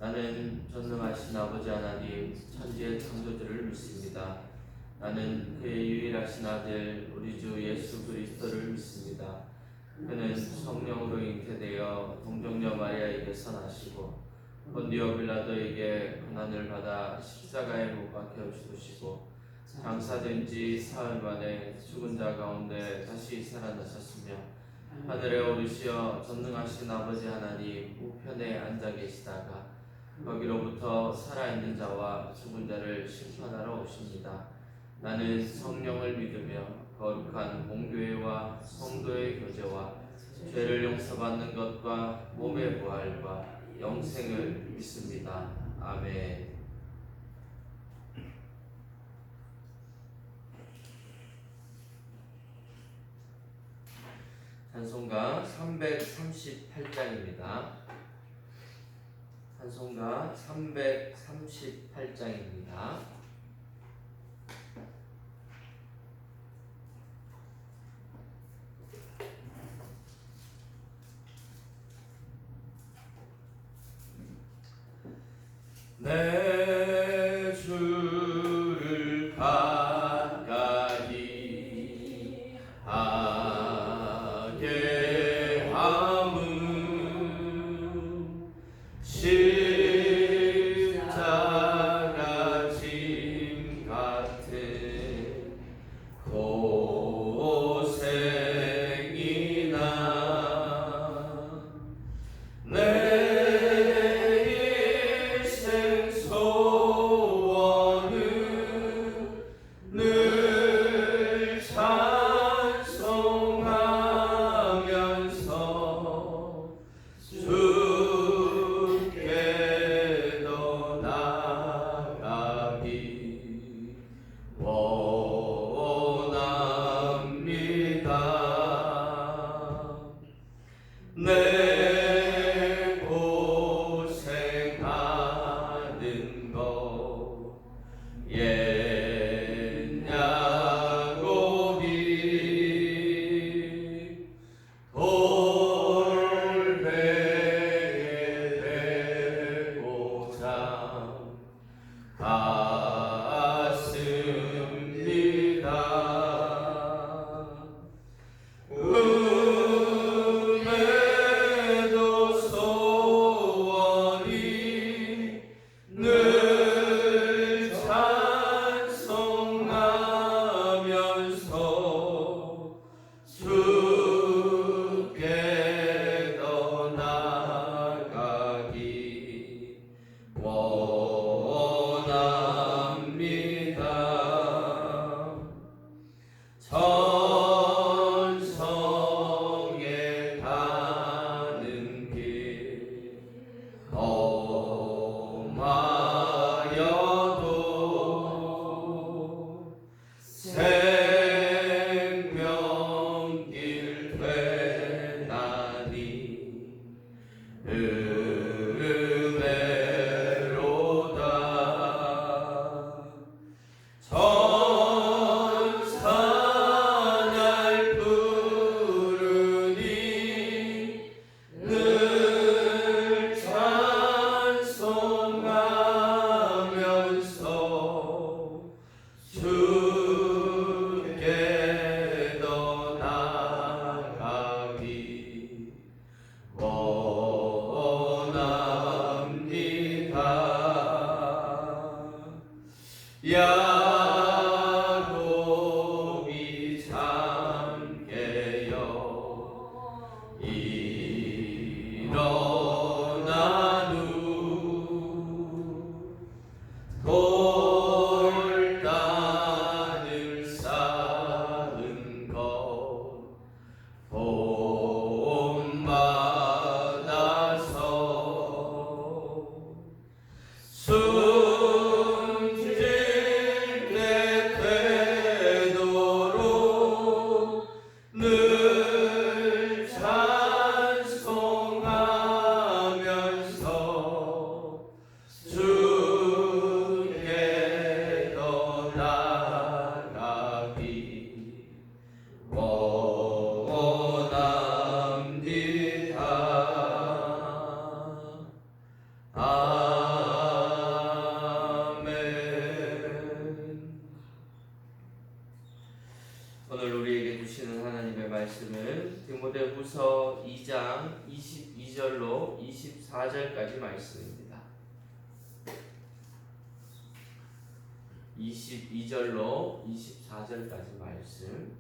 나는 전능하신 아버지 하나님 천지의 창조주를 믿습니다. 나는 그의 유일하신 아들 우리 주 예수 그리스도를 믿습니다. 그는 성령으로 잉태되어 동정녀 마리아에게서 나시고 본디오 빌라도에게 고난을 받아 십자가에 못 박혀 죽으시고 장사된 지 사흘 만에 죽은 자 가운데 다시 살아나셨으며 하늘에 오르시어 전능하신 아버지 하나님 우편에 앉아 계시다가 거기로부터 살아있는 자와 죽은 자를 심판하러 오십니다. 나는 성령을 믿으며 거룩한 공교회와 성도의 교제와 죄를 용서받는 것과 몸의 부활과 영생을 믿습니다. 아멘. 찬송가 338장입니다. 찬송가 338장입니다. 내 주를 가까이 하게 함은 십자가 짐 같은 고생이나 내 내 고생하는 것 옛야고비 돌베개 베고자 갔습니다. 늘 찬송하면서 주께 더 나아가기 원합니다. 천성에 가는 길 험하여도 생명길 되나니 은혜로다. 천사 날 부르니 늘 찬송하면서 주께 더 나아가기 원합니다. 야곱이 잠깨어 일어난 후 돌단을 쌓은 것 본받아서 24절까지 말씀입니다. 22절로 24절까지 말씀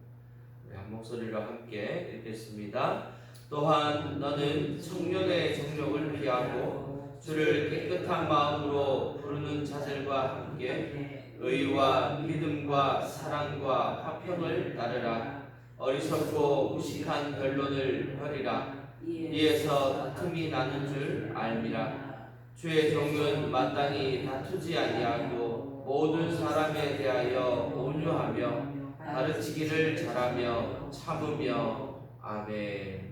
우리 한 목소리로 함께 읽겠습니다. 또한 너는 청년의 정욕을 피하고 주를 깨끗한 마음으로 부르는 자들과 함께 의와 믿음과 사랑과 화평을 따르라. 어리석고 무식한 변론을 버리라. 이에서 다툼이 나는 줄 알미라. 주의 종은 마땅히 다투지 아니하고 모든 사람에 대하여 온유하며 가르치기를 잘하며 참으며. 아멘.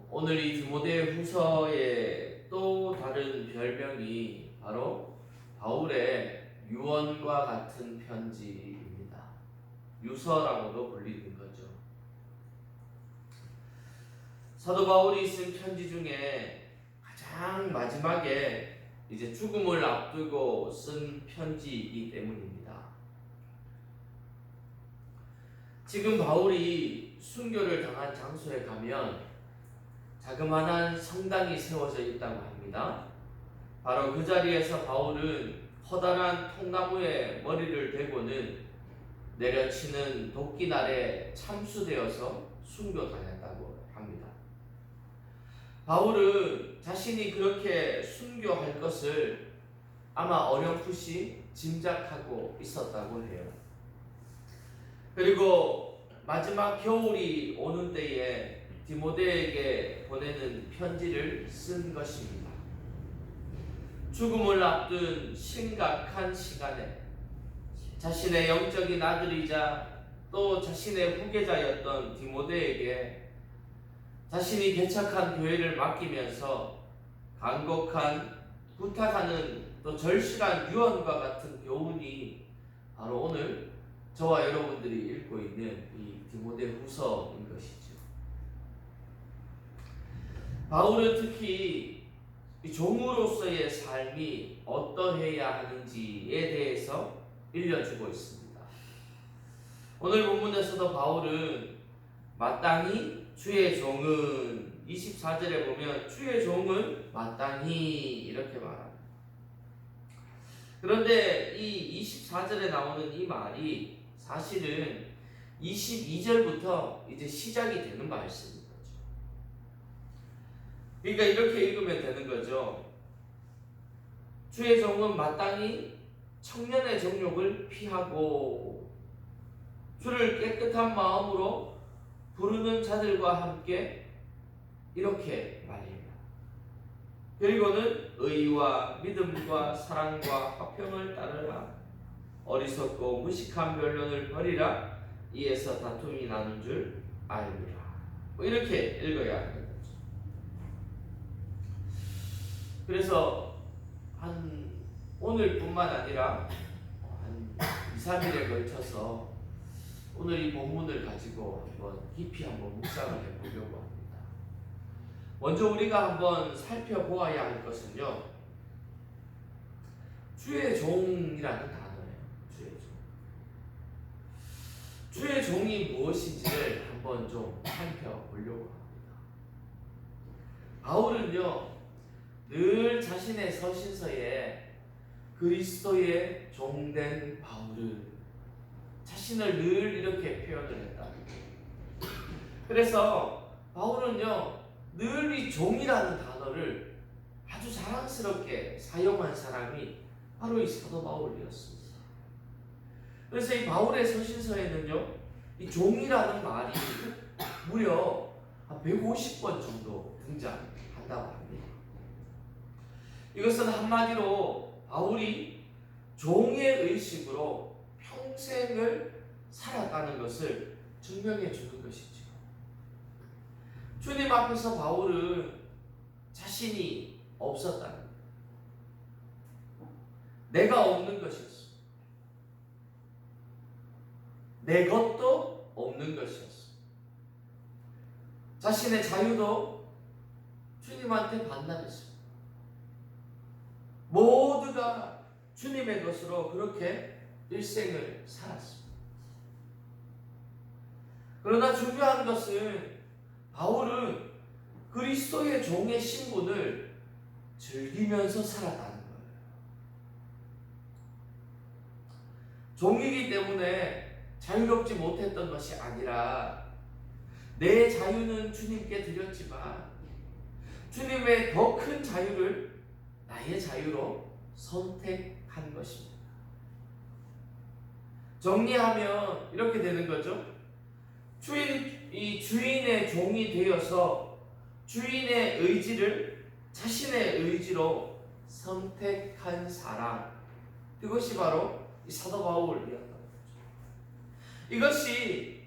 오늘 이 디모데후서의 또 다른 별명이 바로 바울의 유언과 같은 편지입니다. 유서라고도 불리는 거죠. 사도 바울이 쓴 편지 중에 가장 마지막에 이제 죽음을 앞두고 쓴 편지이기 때문입니다. 지금 바울이 순교를 당한 장소에 가면 자그마한 성당이 세워져 있다고 합니다. 바로 그 자리에서 바울은 커다란 통나무에 머리를 대고는 내려치는 도끼날에 참수되어서 순교당했다고 합니다. 바울은 자신이 그렇게 순교할 것을 아마 어렴풋이 짐작하고 있었다고 해요. 그리고 마지막 겨울이 오는 때에 디모데에게 보내는 편지를 쓴 것입니다. 죽음을 앞둔 심각한 시간에 자신의 영적인 아들이자 또 자신의 후계자였던 디모데에게 자신이 개척한 교회를 맡기면서 간곡한 부탁하는 또 절실한 유언과 같은 교훈이 바로 오늘 저와 여러분들이 읽고 있는 이 디모데후서인 것이죠. 바울은 특히 종으로서의 삶이 어떠해야 하는지에 대해서 일러주고 있습니다. 오늘 본문에서도 바울은 마땅히 주의 종은 24절에 보면 주의 종은 마땅히 이렇게 말합니다. 그런데 이 24절에 나오는 이 말이 사실은 22절부터 이제 시작이 되는 말씀인 거죠. 그러니까 이렇게 읽으면 되는 거죠. 주의 종은 마땅히 청년의 정욕을 피하고 주를 깨끗한 마음으로 부르는 자들과 함께 이렇게 말해요. 그리고는 의와 믿음과 사랑과 화평을 따르라. 어리석고 무식한 변론을 버리라. 이에서 다툼이 나는 줄 알미라. 이렇게 읽어야 하는 거죠. 그래서 오늘뿐만 아니라 한 2, 3일에 걸쳐서 오늘 이 본문을 가지고 깊이 한번 묵상을 해보려고 합니다. 먼저 우리가 한번 살펴보아야 할 것은요, 주의 종이라는 단어예요. 주의 종. 주의 종이 무엇인지를 한번 좀 살펴보려고 합니다. 바울은요, 늘 자신의 서신서에 그리스도의 종된 바울을 자신을 늘 이렇게 표현을 했다. 그래서 바울은요, 늘 이 종이라는 단어를 아주 자랑스럽게 사용한 사람이 바로 이 사도 바울이었습니다. 그래서 이 바울의 서신서에는요, 이 종이라는 말이 무려 한 150번 정도 등장한다고 합니다. 이것은 한마디로 바울이 종의 의식으로 평생을 살았다는 것을 증명해 주는 것이죠. 주님 앞에서 바울은 자신이 없었다는 거예요. 내가 없는 것이었어. 내 것도 없는 것이었어. 자신의 자유도 주님한테 반납했습니다. 모두가 주님의 것으로 그렇게 일생을 살았습니다. 그러나 중요한 것은 바울은 그리스도의 종의 신분을 즐기면서 살아가는 거예요. 종이기 때문에 자유롭지 못했던 것이 아니라 내 자유는 주님께 드렸지만 주님의 더 큰 자유를 나의 자유로 선택한 것입니다. 정리하면 이렇게 되는 거죠. 주인의 종이 되어서 주인의 의지를 자신의 의지로 선택한 사람, 그것이 바로 이 사도 바울이었던 거죠. 이것이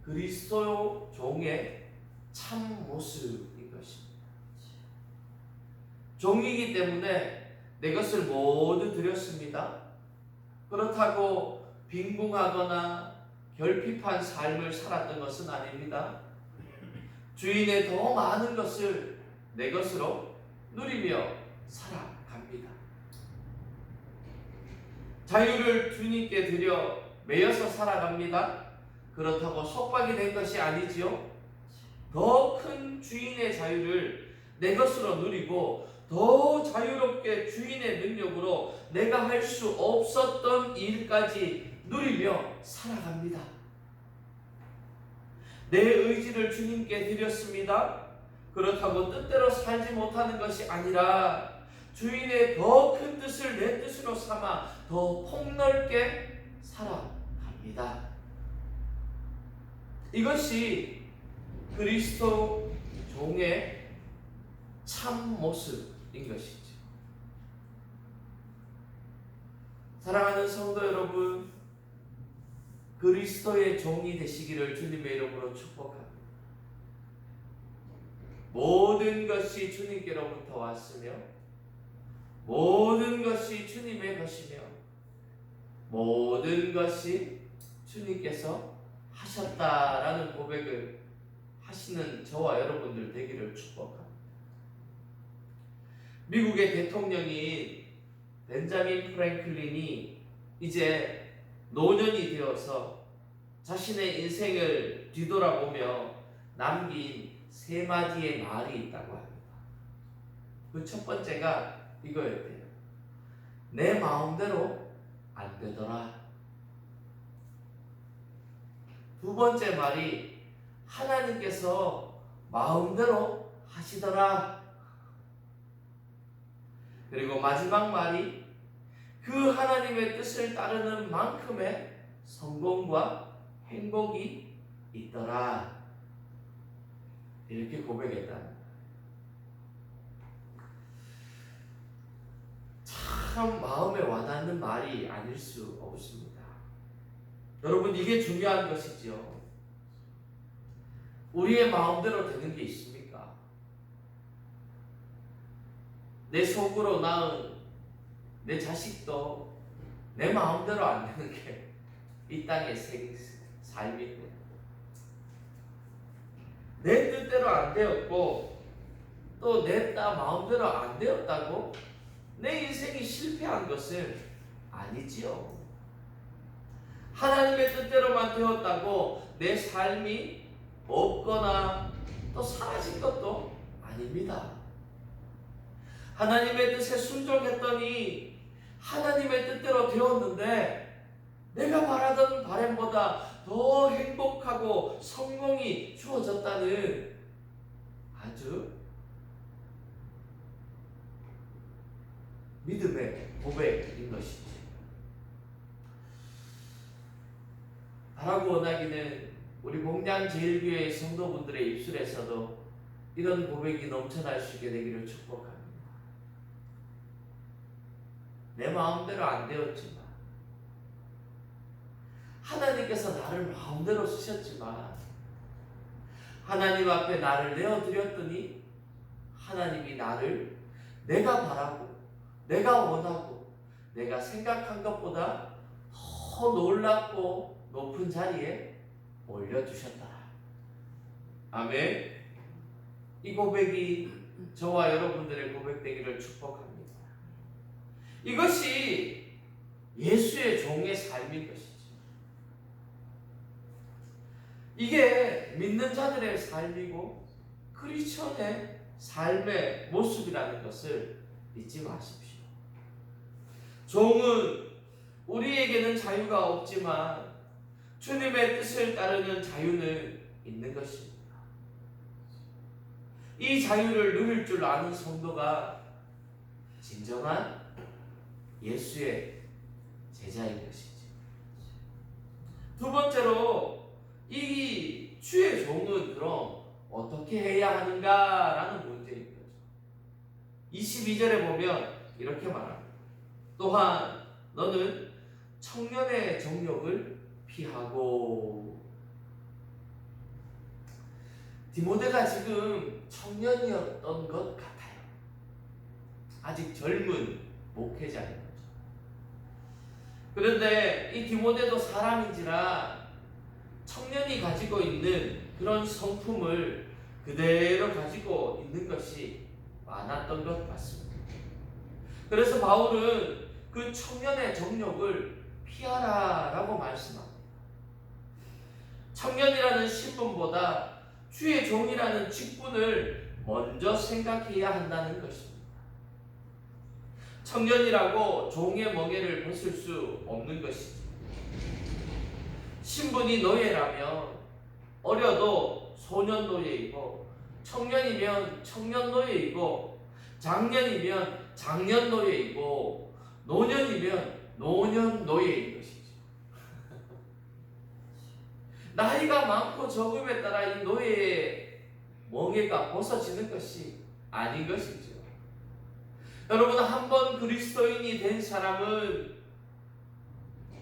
그리스도 종의 참 모습인 것입니다. 종이기 때문에 내 것을 모두 드렸습니다. 그렇다고 빈궁하거나 결핍한 삶을 살았던 것은 아닙니다. 주인의 더 많은 것을 내 것으로 누리며 살아갑니다. 자유를 주님께 드려 매여서 살아갑니다. 그렇다고 속박이 된 것이 아니지요. 더 큰 주인의 자유를 내 것으로 누리고 더 자유롭게 주인의 능력으로 내가 할 수 없었던 일까지 누리며 살아갑니다. 내 의지를 주님께 드렸습니다. 그렇다고 뜻대로 살지 못하는 것이 아니라 주인의 더 큰 뜻을 내 뜻으로 삼아 더 폭넓게 살아갑니다. 이것이 그리스도 종의 참 모습인 것이죠. 사랑하는 성도 여러분, 그리스도의 종이 되시기를 주님의 이름으로 축복합니다. 모든 것이 주님께로부터 왔으며 모든 것이 주님의 것이며 모든 것이 주님께서 하셨다라는 고백을 하시는 저와 여러분들 되기를 축복합니다. 미국의 대통령인 벤자민 프랭클린이 이제 노년이 되어서 자신의 인생을 뒤돌아보며 남긴 세 마디의 말이 있다고 합니다. 그 첫 번째가 이거였대요. 내 마음대로 안 되더라. 두 번째 말이 하나님께서 마음대로 하시더라. 그리고 마지막 말이 그 하나님의 뜻을 따르는 만큼의 성공과 행복이 있더라. 이렇게 고백했다. 참 마음에 와닿는 말이 아닐 수 없습니다. 여러분, 이게 중요한 것이죠. 우리의 마음대로 되는 게 있습니까? 내 속으로 낳은 내 자식도 내 마음대로 안 되는 게 이 땅의 삶인데, 내 뜻대로 안 되었고 또 내 마음대로 안 되었다고 내 인생이 실패한 것은 아니지요. 하나님의 뜻대로만 되었다고 내 삶이 없거나 또 사라진 것도 아닙니다. 하나님의 뜻에 순종했더니 하나님의 뜻대로 되었는데 내가 바라던 바람보다 더 행복하고 성공이 주어졌다는 아주 믿음의 고백인 것이지. 바라고 원하기는 우리 목량제일교회 성도분들의 입술에서도 이런 고백이 넘쳐날 수 있게 되기를 축복합니다. 내 마음대로 안 되었지만 하나님께서 나를 마음대로 쓰셨지만 하나님 앞에 나를 내어드렸더니 하나님이 나를 내가 바라고 내가 원하고 내가 생각한 것보다 더 놀랍고 높은 자리에 올려주셨다. 아멘. 이 고백이 저와 여러분들의 고백되기를 축복합니다. 이것이 예수의 종의 삶인 것이죠. 이게 믿는 자들의 삶이고 크리스천의 삶의 모습이라는 것을 잊지 마십시오. 종은 우리에게는 자유가 없지만 주님의 뜻을 따르는 자유는 있는 것입니다. 이 자유를 누릴 줄 아는 성도가 진정한 예수의 제자인 것이지. 두 번째로 이 주의 종은 그럼 어떻게 해야 하는가라는 문제인 거죠. 22절에 보면 이렇게 말합니다. 또한 너는 청년의 정욕을 피하고. 디모데가 지금 청년이었던 것 같아요. 아직 젊은 목회자인 거죠. 그런데 이 디모데도 사람인지라 청년이 가지고 있는 그런 성품을 그대로 가지고 있는 것이 많았던 것 같습니다. 그래서 바울은 그 청년의 정욕을 피하라라고 말씀합니다. 청년이라는 신분보다 주의 종이라는 직분을 먼저 생각해야 한다는 것입니다. 청년이라고 종의 멍에를 벗을 수 없는 것이지. 신분이 노예라면 어려도 소년 노예이고, 청년이면 청년 노예이고, 장년이면 장년 노예이고, 노년이면 노년 노예인 것이죠. 나이가 많고 적음에 따라 이 노예의 멍에가 벗어지는 것이 아닌 것이죠. 여러분, 한번 그리스도인이 된 사람은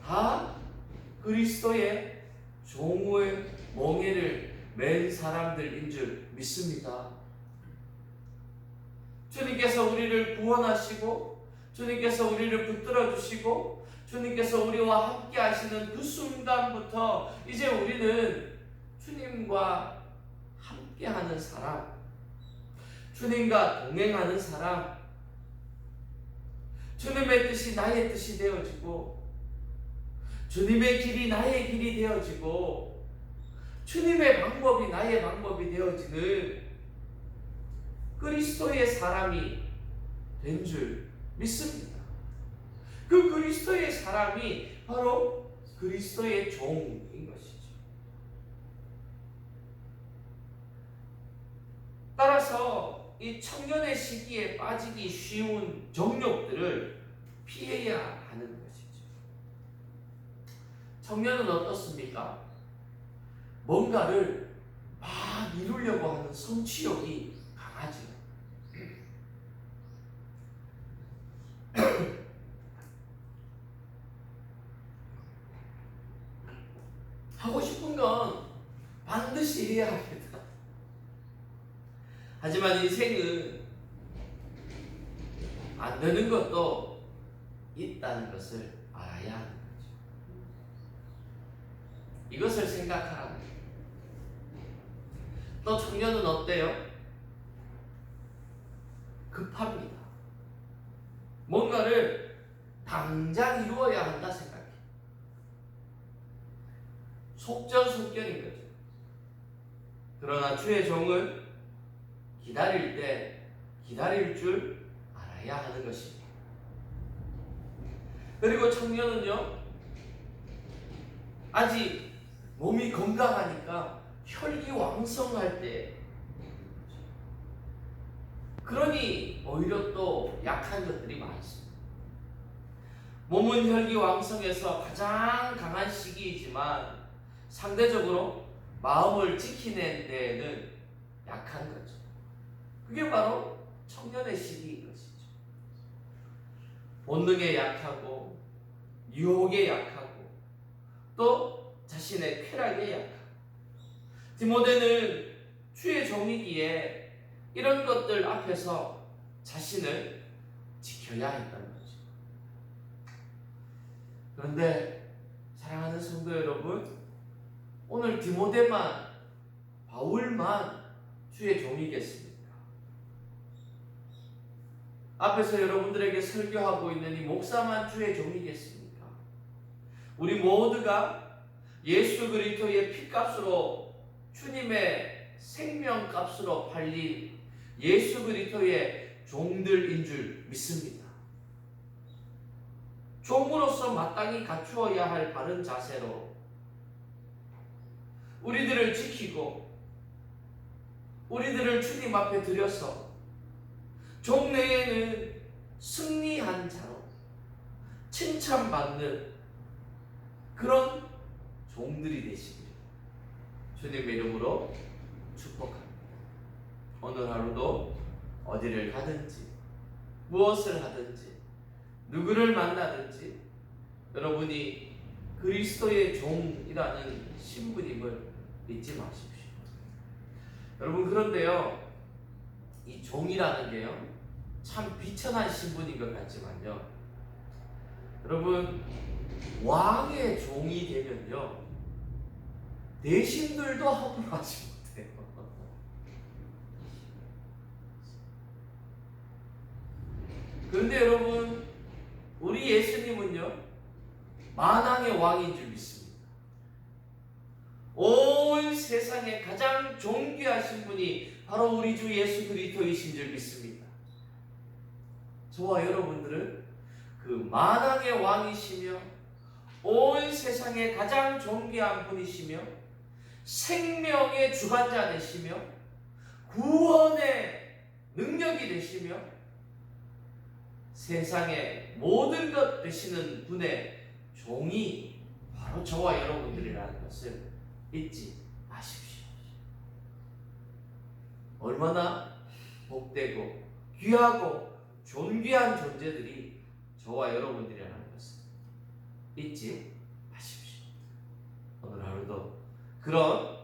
다 그리스도의 종의 멍에를 맨 사람들인 줄 믿습니다. 주님께서 우리를 구원하시고, 주님께서 우리를 붙들어 주시고, 주님께서 우리와 함께 하시는 그 순간부터 이제 우리는 주님과 함께 하는 사람, 주님과 동행하는 사람, 주님의 뜻이 나의 뜻이 되어지고, 주님의 길이 나의 길이 되어지고, 주님의 방법이 나의 방법이 되어지는 그리스도의 사람이 된 줄 믿습니다. 그 그리스도의 사람이 바로 그리스도의 종인 것이죠. 따라서 이 청년의 시기에 빠지기 쉬운 정욕들을 피해야 하는 것이죠. 청년은 어떻습니까? 뭔가를 막 이루려고 하는 성취욕이 강하죠. 하고 싶은 건 반드시 해야 합니다. 하지만 인생은 안 되는 것도 있다는 것을 알아야 하는 거죠. 이것을 생각하라는 거예요. 또 청년은 어때요? 급합니다. 뭔가를 당장 이루어야 한다 생각해요. 속전속결인 거죠. 그러나 주의 종은 기다릴 때 기다릴 줄 알아야 하는 것입니다. 그리고 청년은요, 아직 몸이 건강하니까 혈기왕성할 때, 그러니 오히려 또 약한 것들이 많습니다. 몸은 혈기왕성해서 가장 강한 시기이지만 상대적으로 마음을 지키는 데에는 약한 거죠. 그게 바로 청년의 시기인 것이죠. 본능에 약하고, 유혹에 약하고, 또 자신의 쾌락에 약하고. 디모데는 주의 종이기에 이런 것들 앞에서 자신을 지켜야 했다는 거죠. 그런데 사랑하는 성도 여러분, 오늘 디모데만, 바울만 주의 종이겠습니까? 앞에서 여러분들에게 설교하고 있는 이 목사만 주의 종이겠습니까? 우리 모두가 예수 그리스도의 피값으로 주님의 생명값으로 팔린 예수 그리스도의 종들인 줄 믿습니다. 종으로서 마땅히 갖추어야 할 바른 자세로 우리들을 지키고 우리들을 주님 앞에 드려서 종내에는 승리한 자로 칭찬받는 그런 종들이 되시길 주님의 이름으로 축복합니다. 오늘 하루도 어디를 가든지 무엇을 하든지 누구를 만나든지 여러분이 그리스도의 종이라는 신분임을 잊지 마십시오. 여러분, 그런데요, 이 종이라는 게요 참 비천한 신분인 것 같지만요, 여러분, 왕의 종이 되면요 대신들도 허물하지 못해요. 그런데 여러분, 우리 예수님은요 만왕의 왕인 줄 믿습니다. 온 세상에 가장 존귀하신 분이 바로 우리 주 예수 그리스도이신 줄 믿습니다. 저와 여러분들은 그 만왕의 왕이시며 온 세상에 가장 존귀한 분이시며 생명의 주관자 되시며 구원의 능력이 되시며 세상의 모든 것 되시는 분의 종이 바로 저와 여러분들이라는 것을 잊지 마십시오. 얼마나 복되고 귀하고 존귀한 존재들이 저와 여러분들이라는 것을 잊지 마십시오. 오늘 하루도 그런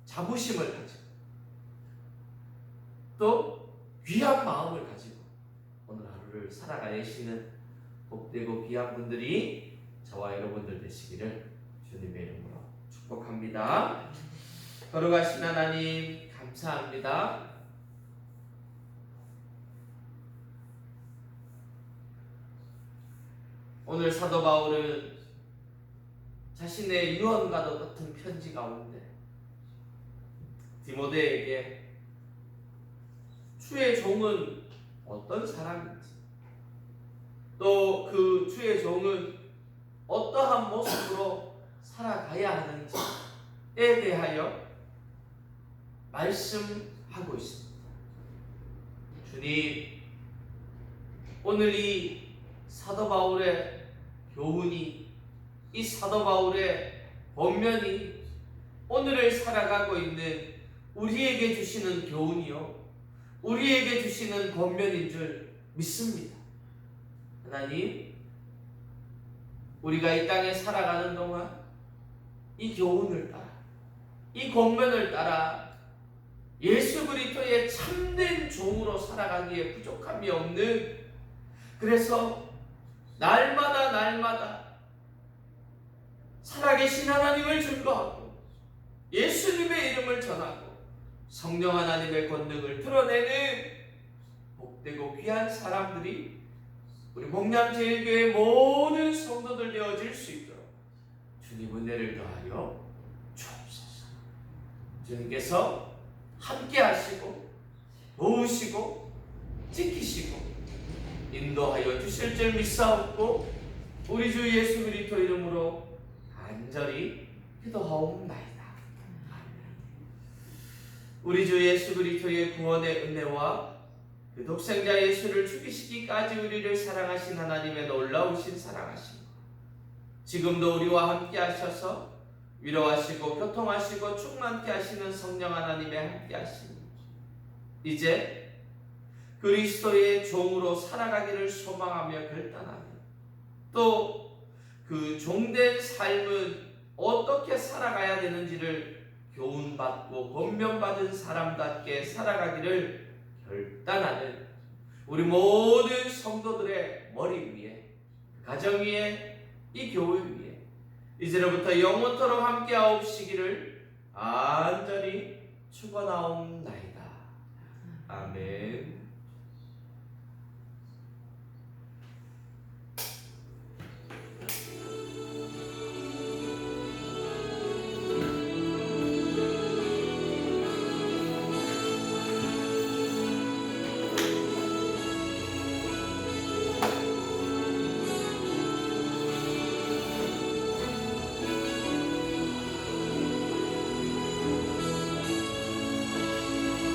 자부심을 가지고 또 귀한 마음을 가지고 오늘 하루를 살아가시는 복되고 귀한 분들이 저와 여러분들 되시기를 주님의 이름으로 축복합니다. 걸어가신 하나님 감사합니다. 오늘 사도 바울은 자신의 유언과도 같은 편지 가운데 디모데에게 주의 종은 어떤 사람인지 또 그 주의 종은 어떠한 모습으로 살아가야 하는지에 대하여 말씀하고 있습니다. 주님, 오늘 이 사도 바울의 교훈이, 이 사도 바울의 권면이 오늘을 살아가고 있는 우리에게 주시는 교훈이요, 우리에게 주시는 권면인 줄 믿습니다. 하나님, 우리가 이 땅에 살아가는 동안 이 교훈을 따라, 이 권면을 따라 예수 그리스도의 참된 종으로 살아가기에 부족함이 없는, 그래서 날마다 살아계신 하나님을 증거하고 예수님의 이름을 전하고 성령 하나님의 권능을 드러내는 복되고 귀한 사람들이 우리 목량제일교회 모든 성도들 되어질 수 있도록 주님 은혜를 더하여 주옵소서. 주님께서 함께 하시고 도우시고 지키시고 인도하여 주실 줄 믿사옵고 우리 주 예수 그리스도 이름으로 간절히 기도하옵나이다. 우리 주 예수 그리스도의 구원의 은혜와 그 독생자 예수를 죽이시기까지 우리를 사랑하신 하나님의 놀라우신 사랑하심, 지금도 우리와 함께 하셔서 위로하시고 교통하시고 충만케 하시는 성령 하나님의 함께 하심, 이제 그리스도의 종으로 살아가기를 소망하며 결단하며 또 그 종된 삶은 어떻게 살아가야 되는지를 교훈받고 권면받은 사람답게 살아가기를 결단하는 우리 모든 성도들의 머리 위에, 가정 위에, 이 교회 위에 이제로부터 영원토록 함께 하옵시기를 간절히 축원하옵나이다. 아멘.